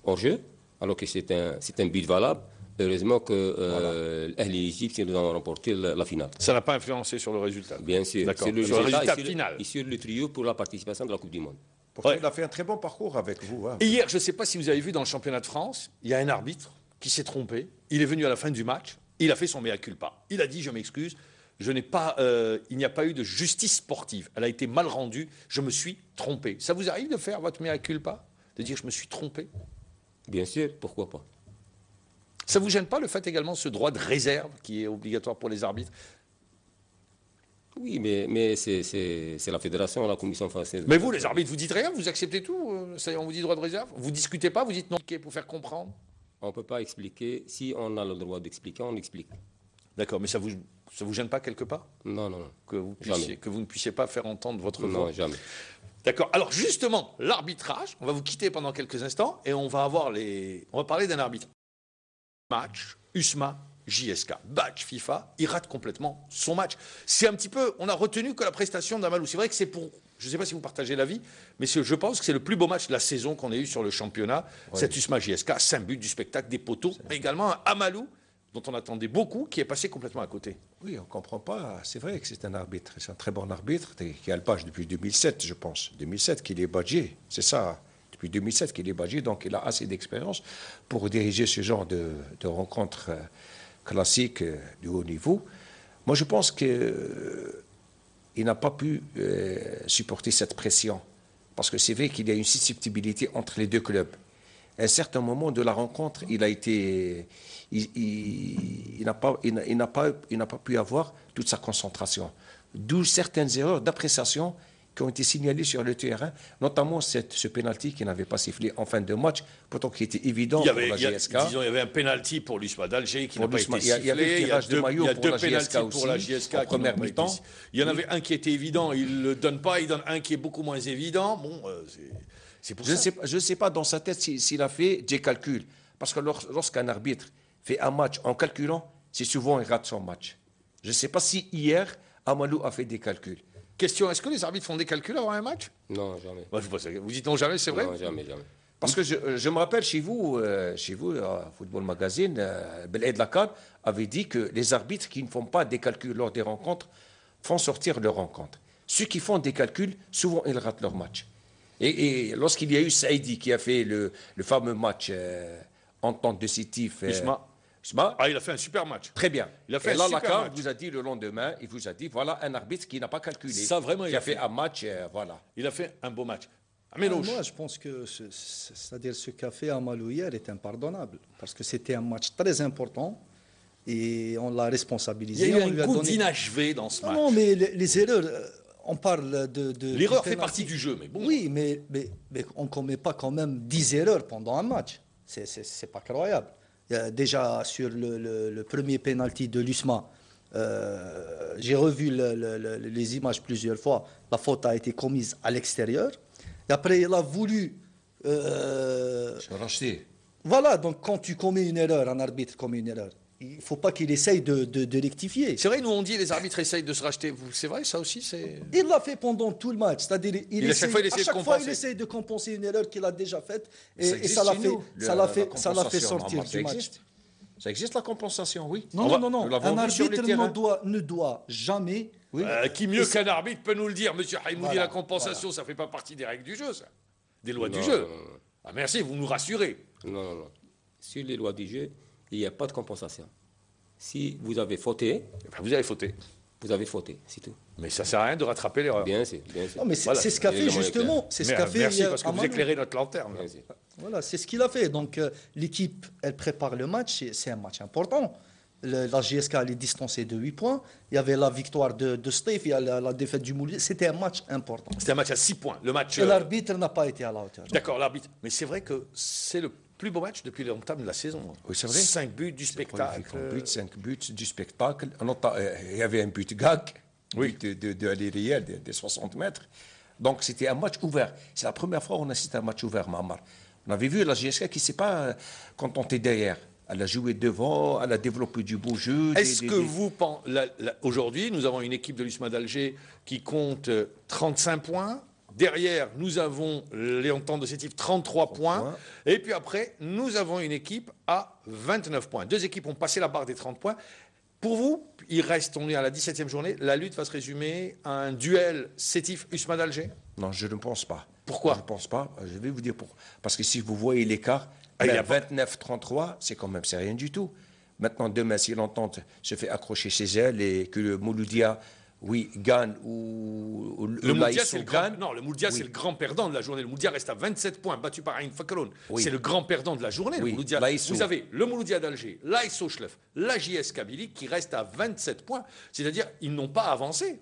hors-jeu, alors que c'est un but valable. Heureusement que l'Ahli Égypte, nous avons remporté la finale. Ça n'a pas influencé sur le résultat. Bien sûr. D'accord. Sur le Sur le résultat et sur final. et sur le trio pour la participation de la Coupe du Monde. Pourtant, Ouais. il a fait un très bon parcours avec vous. Hein. Et hier, je ne sais pas si vous avez vu dans le championnat de France, il y a un arbitre qui s'est trompé. Il est venu à la fin du match, il a fait son mea culpa. Il a dit, je m'excuse, il n'y a pas eu de justice sportive. Elle a été mal rendue, je me suis trompé. Ça vous arrive de faire votre mea culpa? De dire, je me suis trompé? Bien sûr, pourquoi pas. Ça vous gêne pas le fait également, ce droit de réserve qui est obligatoire pour les arbitres? Oui, mais c'est la fédération, la commission française. Mais vous, les arbitres, vous dites rien, vous acceptez tout? On vous dit droit de réserve? Vous discutez pas, vous dites non pour faire comprendre? On ne peut pas expliquer. Si on a le droit d'expliquer, on explique. D'accord, mais ça vous gêne pas quelque part? Non, non, non. Que vous ne puissiez pas faire entendre votre voix? Non, jamais. D'accord. Alors justement, l'arbitrage, on va vous quitter pendant quelques instants et on va parler d'un arbitre. Match, USMA, JSK, badge FIFA, il rate complètement son match. C'est un petit peu, on a retenu que la prestation d'Amalou. C'est vrai que c'est pour, je ne sais pas si vous partagez l'avis, mais je pense que c'est le plus beau match de la saison qu'on ait eu sur le championnat. Oui. Cet USMA JSK, 5 buts, du spectacle, des poteaux, mais également un Amalou dont on attendait beaucoup, qui est passé complètement à côté. Oui, on ne comprend pas. C'est vrai que c'est un arbitre. C'est un très bon arbitre qui a le badge depuis 2007, je pense. 2007 qu'il est badgé, c'est ça. Depuis 2007 qu'il est badgé, donc il a assez d'expérience pour diriger ce genre de rencontres classiques du haut niveau. Moi, je pense qu'il n'a pas pu supporter cette pression. Parce que c'est vrai qu'il y a une susceptibilité entre les deux clubs. À un certain moment de la rencontre, il n'a pas pu avoir toute sa concentration. D'où certaines erreurs d'appréciation qui ont été signalées sur le terrain, notamment ce pénalty qui n'avait pas sifflé en fin de match, pourtant qui était évident pour la GSK. Il y avait un pénalty pour l'USMA d'Alger qui n'a pas été Il sifflé. y avait le tirage de maillot pour la GSK pour la aussi, GSK en première mi-temps. Il y en avait un qui était évident, il ne le donne pas, il donne un qui est beaucoup moins évident. Bon, c'est pour ça. Je ne sais pas dans sa tête s'il a fait des calculs. Parce que lorsqu'un arbitre fait un match en calculant, c'est souvent il rate son match. Je ne sais pas si hier, Amalou a fait des calculs. Question, est-ce que les arbitres font des calculs avant un match? Non, jamais. Vous dites non jamais, c'est vrai? Non, jamais, jamais. Parce que je me rappelle chez vous, Football Magazine, Belaid Lakar avait dit que les arbitres qui ne font pas des calculs lors des rencontres font sortir leur rencontre. Ceux qui font des calculs, souvent ils ratent leur match. Et lorsqu'il y a eu Saïdi qui a fait le fameux match entente de Sétif, USMA. Ah, il a fait un super match. Très bien. Il a fait et là, un super Lakar match. vous a dit le lendemain, il vous a dit, voilà un arbitre qui n'a pas calculé. Ça, vraiment, qui a fait un match, voilà. Il a fait un beau match. Amélouche. Moi, je pense que c'est-à-dire ce qu'a fait Amalou hier est impardonnable. Parce que c'était un match très important et on l'a responsabilisé. Il y a eu on un lui a coup donné- d'inachevé dans ce match. Non, mais les erreurs, on parle de L'erreur du fait penalty. partie du jeu, mais bon. Oui, mais on ne commet pas quand même 10 erreurs pendant un match. C'est pas croyable. Déjà, sur le premier penalty de l'USMA, j'ai revu les images plusieurs fois. La faute a été commise à l'extérieur. Et après, il a voulu... Je racheté. voilà, donc quand tu commets une erreur, un arbitre commet une erreur, il ne faut pas qu'il essaye de rectifier. C'est vrai, nous on dit les arbitres essayent de se racheter. C'est vrai, ça aussi, Il l'a fait pendant tout le match. C'est-à-dire, À chaque fois, il essaie de compenser. il essaye de compenser une erreur qu'il a déjà faite. Et existe ça l'a chez fait, nous, ça l'a la fait, ça l'a fait compensation, sortir Mohamed, du ça match. existe. Ça existe la compensation, oui. Non, non, Nous l'avons un vu sur le arbitre terrain. ne doit jamais... Qui mieux qu'un arbitre peut nous le dire, monsieur Haïmoudi, Voilà, la compensation, ça ne fait pas partie des règles du jeu, ça. Des lois du Non, jeu. non, non. Ah, merci, vous nous rassurez. Non, non, non. Sur les lois du jeu, il n'y a pas de compensation. Si vous avez fauté, Enfin, vous avez fauté. vous avez fauté, c'est tout. Mais ça ne sert à rien de rattraper l'erreur. Bien sûr, bien sûr. Non, mais c'est Voilà, c'est ce qu'a fait évidemment, justement. C'est ce qu'a fait Merci, hier parce que vous Amalou. éclairez notre lanterne. Bien sûr. Voilà, c'est ce qu'il a fait. Donc l'équipe, elle prépare le match. C'est un match important. La GSK, elle est distancée de 8 points. Il y avait la victoire de Steve, il y a la défaite du Moulier. C'était un match important. C'était un match à 6 points. Le match. Et l'arbitre n'a pas été à la hauteur. D'accord, l'arbitre. Mais c'est vrai que c'est le plus beau match depuis l'entame de la saison. Oui, c'est vrai. 5 buts du spectacle. 5 buts du spectacle. Il y avait un but gag, Oui. de Aliriel, de 60 mètres. Donc c'était un match ouvert. C'est la première fois qu'on assiste à un match ouvert, Mamar. On avait vu la GSK qui ne s'est pas contentée derrière. Elle a joué devant, elle a développé du beau jeu. Est-ce que vous pensez. Aujourd'hui, nous avons une équipe de l'USMA d'Alger qui compte 35 points, Derrière, nous avons les ententes de Sétif, 33 points. points. Et puis après, nous avons une équipe à 29 points. Deux équipes ont passé la barre des 30 points. Pour vous, il reste, on est à la 17e journée, la lutte va se résumer à un duel Sétif-Usman d'Alger? Non, je ne pense pas. Pourquoi? Je ne pense pas. Je vais vous dire pourquoi. Parce que si vous voyez l'écart, Ah, il y a 29-33, c'est rien du tout. Maintenant, demain, si l'entente se fait accrocher chez elle et que le Mouloudia, oui, gagne ou Le Mouloudia, c'est gagne. le Mouloudia, Oui. c'est le grand perdant de la journée. Le Mouloudia reste à 27 points, battu par Ain Fakroun. Oui. C'est le grand perdant de la journée. Oui. Le Mouloudia. L'ASO. Vous avez le Mouloudia d'Alger, l'ASO Chlef, la JS Kabylie qui reste à 27 points. C'est-à-dire ils n'ont pas avancé.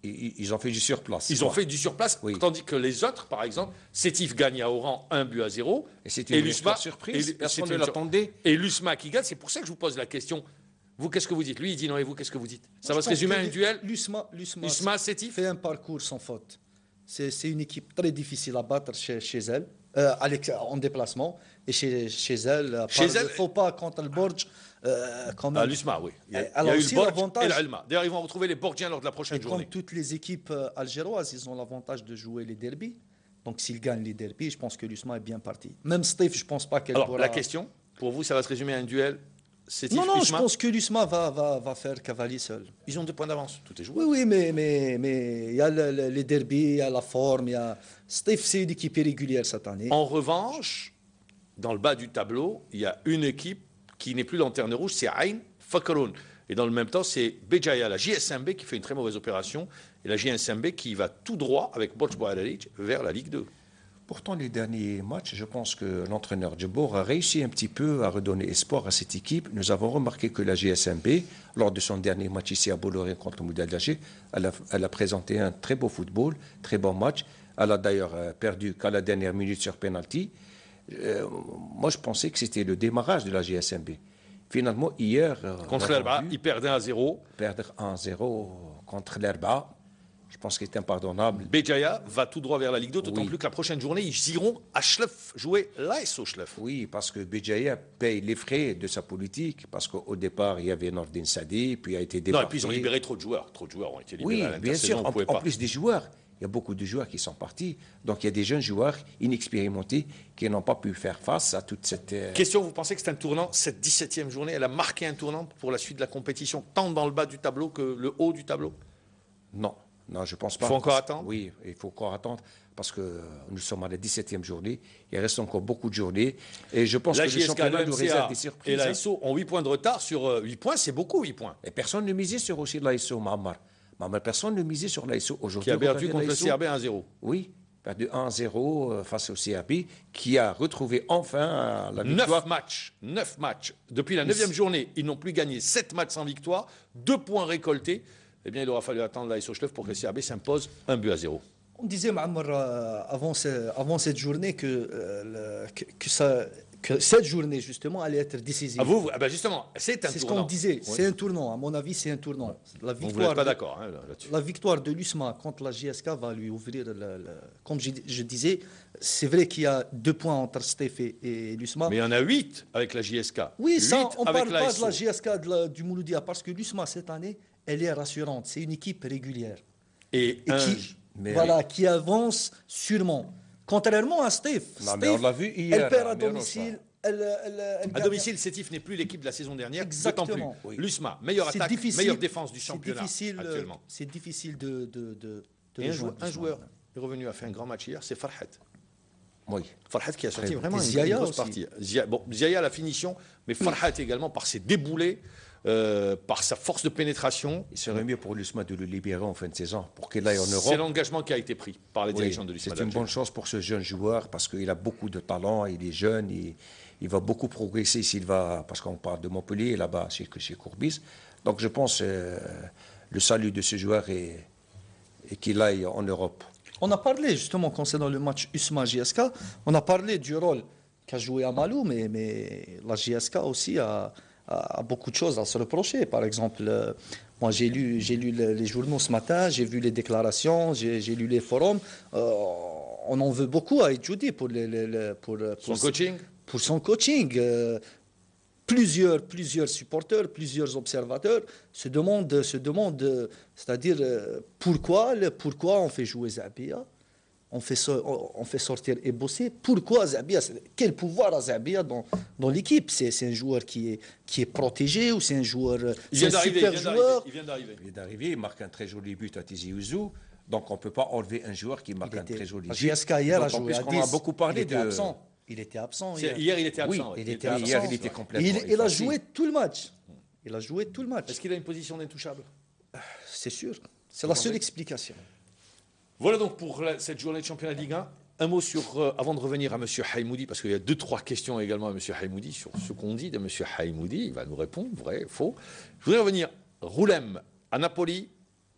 Ils ont fait du surplace. Ils ont fait du surplace, Oui. tandis que les autres, par exemple, Sétif gagne à Oran 1-0. Et c'est une l'USMA- surprise. Personne c'est ne une l'attendait. Et l'USMA qui gagne, c'est pour ça que je vous pose la question. Vous, qu'est-ce que vous dites? Lui, il dit non, et vous, qu'est-ce que vous dites? Ça va se résumer à un duel L'USMA USMA-Sétif? fait un parcours sans faute. C'est une équipe très difficile à battre chez elle, en déplacement. Et chez elle, Chez il elle- ne faut pas contre le Borj, quand À même. l'USMA, oui. Il y a, Elle a eu aussi le Borj l'avantage- et l'Alma. D'ailleurs, ils vont retrouver les Borgiens lors de la prochaine Et comme journée. toutes les équipes algéroises, ils ont l'avantage de jouer les derbies. Donc s'ils gagnent les derbies, je pense que l'USMA est bien parti. Même Steve, je ne pense pas qu'elle Alors, pourra... la question, pour vous, ça va se résumer à un duel Sétif-USMA? Non, je pense que l'USMA va faire cavalier seul. Ils ont 2 points d'avance. Tout est joué. Oui, mais il y a les derbies, il y a la forme, il y a... Steve, c'est une équipe irrégulière cette année. En revanche, dans le bas du tableau, il y a une équipe qui n'est plus lanterne rouge, c'est Ain Fakroun. Et dans le même temps, c'est Béjaïa, la JSMB, qui fait une très mauvaise opération, et la JSMB qui va tout droit avec Borj Bouaralic vers la Ligue 2. Pourtant, les derniers matchs, je pense que l'entraîneur Djebor a réussi un petit peu à redonner espoir à cette équipe. Nous avons remarqué que la GSMB, lors de son dernier match ici à Bolloré contre le Mouloudia d'Alger, elle a présenté un très beau football, très bon match. Elle a d'ailleurs perdu qu'à la dernière minute sur penalty. Moi, je pensais que c'était le démarrage de la GSMB. Finalement, hier... Contre on a l'Herba, vu ils perdent 1-0. perdre 1-0 contre l'Herba, je pense qu'il est impardonnable. Béjaïa va tout droit vers la Ligue 2, d'autant Oui. plus que la prochaine journée, ils iront à Chlef jouer l'ASO Chlef. Oui, parce que Béjaïa paye les frais de sa politique, parce qu'au départ, il y avait Nordin Sadi, puis a été Non, débarqué. et puis ils ont libéré trop de joueurs. Trop de joueurs ont été libérés Oui, à bien l'intersaison, sûr. on pouvait En pas. plus des joueurs, il y a beaucoup de joueurs qui sont partis. Donc il y a des jeunes joueurs inexpérimentés qui n'ont pas pu faire face à toute cette... Question, vous pensez que c'est un tournant? Cette 17e journée, elle a marqué un tournant pour la suite de la compétition, tant dans le bas du tableau que le haut du tableau? Non, non, je pense pas. Il faut encore attendre? Oui, il faut encore attendre, parce que nous sommes à la 17e journée. Il reste encore beaucoup de journées. Et je pense La que le JSK, championnat nous le réserve MCA des et surprises. hein. l'ASO ont 8 points de retard sur 8 points, c'est beaucoup 8 points. Et personne ne misait sur aussi l'ASO, Mahamar. Personne ne misait sur l'ASO. Aujourd'hui, Qui a perdu regardez contre le l'ASO. CRB 1-0. Oui, perdu 1-0 face au CRB, qui a retrouvé enfin la victoire. 9 matchs. Depuis la 9e journée, ils n'ont plus gagné 7 matchs sans victoire, 2 points récoltés. Eh bien, il aura fallu attendre l'ASO Chlef pour que le CRB s'impose 1-0. On disait, Ma'amar, avant cette journée que cette journée, justement, allait être décisive. Ah, vous, justement, c'est un C'est ce tournant. qu'on disait. Oui. C'est un tournant. À mon avis, c'est un tournant. La Donc, vous n'êtes victoire, pas d'accord hein, là-dessus. la victoire de l'USMA contre la JSK va lui ouvrir... Comme je disais, c'est vrai qu'il y a 2 points entre Steph et l'USMA. Mais il y en a 8 avec la JSK. Oui, 8 ça, on ne avec parle pas de la l'ASO. JSK du Mouloudia, parce que l'USMA, cette année, elle est rassurante. C'est une équipe régulière. Et Et qui avance sûrement. Contrairement à Steph. Non, mais on l'a vu hier, Elle perd à à Miroslav. domicile. à gagne- domicile, Sétif n'est plus l'équipe de la saison dernière. D'autant plus. Exactement. Oui. L'USMA, meilleure C'est attaque, difficile- meilleure défense du c'est championnat difficile, actuellement. C'est difficile de Et les joindre, un l'USMA. joueur est revenu à faire un grand match hier, c'est Farhat. Oui. Farhat qui a sorti Très vraiment bien. une Ziaya grosse aussi. partie. Ziaya à la finition, mais Farhat également par ses déboulés, par sa force de pénétration. Il serait mieux pour l'USMA de le libérer en fin de saison, pour qu'il aille en C'est Europe. l'engagement qui a été pris par les Oui, directions de l'USMA. c'est une bonne chose pour ce jeune joueur, parce qu'il a beaucoup de talent, il est jeune, il va beaucoup progresser s'il va, parce qu'on parle de Montpellier, là-bas, chez Courbis. Donc je pense le salut de ce joueur est qu'il aille en Europe. On a parlé justement concernant le match USMA-JSK, on a parlé du rôle qu'a joué Amalou, mais la JSK aussi a beaucoup de choses à se reprocher. Par exemple, moi j'ai lu les journaux ce matin, j'ai vu les déclarations, j'ai lu les forums. On en veut beaucoup à Edjoudi pour Son coaching. pour son coaching. Plusieurs supporters, plusieurs observateurs se demandent c'est-à-dire pourquoi on fait jouer Zabia, on fait sortir et bosser. Pourquoi Zambia? Quel pouvoir a Zambia dans l'équipe? C'est un joueur qui est protégé ou c'est un joueur, c'est un super joueur? Il vient d'arriver. Il est d'arriver, il marque un très joli but à Tizi Ouzou. Donc on ne peut pas enlever un joueur qui marque un très joli but. JSK hier a joué à 10. On a beaucoup parlé il était absent. Il était absent hier. Hier, il était absent. Oui, ouais. Il était hier, absent. il était complètement Il a effacé. joué tout le match. Il a joué tout le match. Est-ce qu'il a une position d'intouchable? C'est sûr. C'est la seule explication. Voilà donc pour cette journée de championnat de Ligue 1. Un mot sur, avant de revenir à M. Haïmoudi, parce qu'il y a 2-3 questions également à M. Haïmoudi sur ce qu'on dit de M. Haïmoudi. Il va nous répondre, vrai, faux. Je voudrais revenir. Roulem à Napoli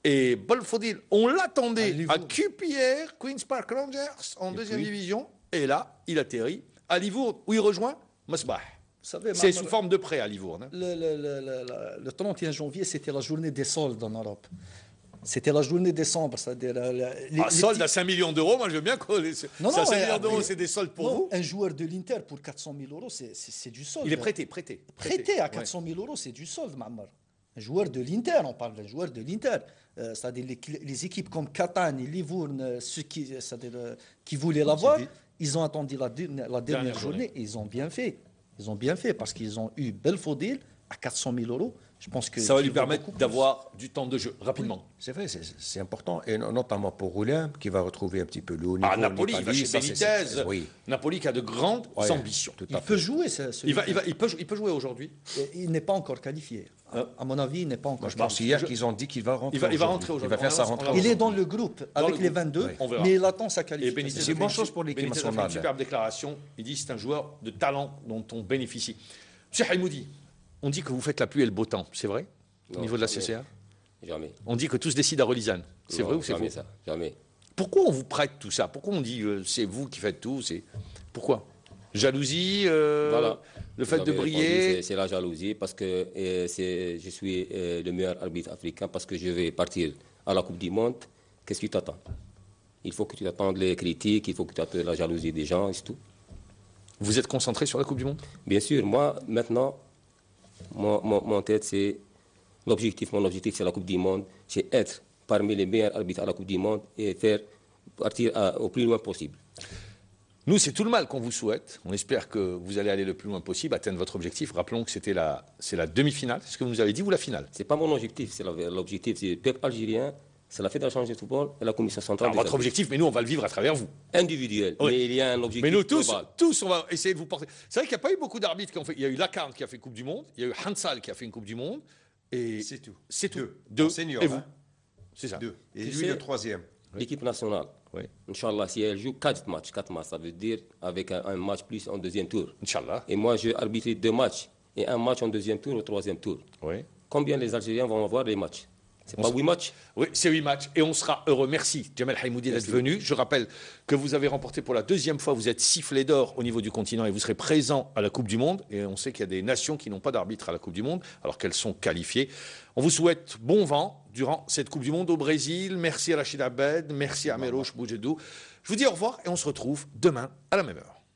et Belfodil. On l'attendait à QPR, Queen's Park Rangers, en deuxième division. Et là, il atterrit à Livourne, où il rejoint Masbah. C'est sous forme de prêt à Livourne. Le 31 janvier, c'était la journée des soldes en Europe. C'était la journée décembre, c'est-à-dire... solde à 5 millions d'euros, moi je veux bien que... Ça, 5 millions d'euros, c'est des soldes pour vous. Un joueur de l'Inter pour 400 000 euros, c'est du solde. Il est prêté. Prêté à 400 000 euros, c'est du solde, Mammar. Un joueur de l'Inter, on parle d'un joueur de l'Inter. C'est-à-dire les équipes comme Catane, Livourne, ceux qui voulaient l'avoir, ils ont attendu la dernière journée et ils ont bien fait. Ils ont bien fait parce qu'ils ont eu Belfodil à 400 000 euros. Je pense que ça va lui permettre d'avoir du temps de jeu, rapidement. Oui, c'est vrai, c'est important. Et notamment pour Roulem, qui va retrouver un petit peu le haut niveau. Napoli, il va chez Benitez. Oui. Napoli qui a de grandes ambitions. Il peut jouer. Il peut jouer aujourd'hui. Il n'est pas encore qualifié. À mon avis, il n'est pas encore qualifié. Je pense hier qu'ils ont dit qu'il va rentrer. Il va rentrer aujourd'hui. Il va faire sa rentrée. Il est dans le groupe avec les 22, mais il attend sa qualification. C'est une bonne chose pour l'équipe nationale. Benitez a fait une superbe déclaration. Il dit que c'est un joueur de talent dont on bénéficie. Monsieur Haïmoudi, on dit que vous faites la pluie et le beau temps. C'est vrai? Au niveau de la CCA? Jamais. On dit que tout se décide à Rolisane. C'est vrai ou c'est faux? Jamais ça, jamais. Pourquoi on vous prête tout ça? Pourquoi on dit c'est vous qui faites tout? Pourquoi? Jalousie, voilà. Le fait de briller? C'est la jalousie parce que je suis le meilleur arbitre africain parce que je vais partir à la Coupe du Monde. Qu'est-ce qui t'attend? Il faut que tu attendes les critiques, il faut que tu attendes la jalousie des gens et c'est tout. Vous êtes concentré sur la Coupe du Monde? Bien sûr. Moi, maintenant, mon tête, c'est... Mon objectif, c'est la Coupe du Monde. C'est être parmi les meilleurs arbitres à la Coupe du Monde et faire partir au plus loin possible. Nous, c'est tout le mal qu'on vous souhaite. On espère que vous allez aller le plus loin possible, atteindre votre objectif. Rappelons que c'est la demi-finale. C'est ce que vous nous avez dit, ou la finale? Ce n'est pas mon objectif. C'est l'objectif du peuple algérien, c'est la Fédération de football et la Commission centrale. Alors, votre objectif, mais nous, on va le vivre à travers vous. Individuel. Oui. Mais il y a un objectif. Mais nous tous, global. on va essayer de vous porter. C'est vrai qu'il n'y a pas eu beaucoup d'arbitres qui ont fait. Il y a eu Lacarne qui a fait Coupe du Monde. Il y a eu Hansal qui a fait une Coupe du Monde. Et c'est tout. C'est tout. Deux. Senior, et vous? hein? C'est ça. Deux. Et Tu lui, sais, le troisième. L'équipe nationale, Oui. Inch'Allah, si elle joue 4 matchs, ça veut dire avec un match plus en deuxième tour. Inch'Allah. Et moi, je arbitre 2 matchs et un match en deuxième tour au troisième tour. Oui. Combien les Algériens vont avoir les matchs? C'est pas 8 matchs? Oui, c'est 8 matchs. Et on sera heureux. Merci, Djamel Haïmoudi, d'être venu. Je rappelle que vous avez remporté pour la deuxième fois, vous êtes sifflé d'or au niveau du continent et vous serez présent à la Coupe du Monde. Et on sait qu'il y a des nations qui n'ont pas d'arbitre à la Coupe du Monde, alors qu'elles sont qualifiées. On vous souhaite bon vent durant cette Coupe du Monde au Brésil. Merci à Rachid Abed, merci à Merouche Boujedou. Je vous dis au revoir et on se retrouve demain à la même heure.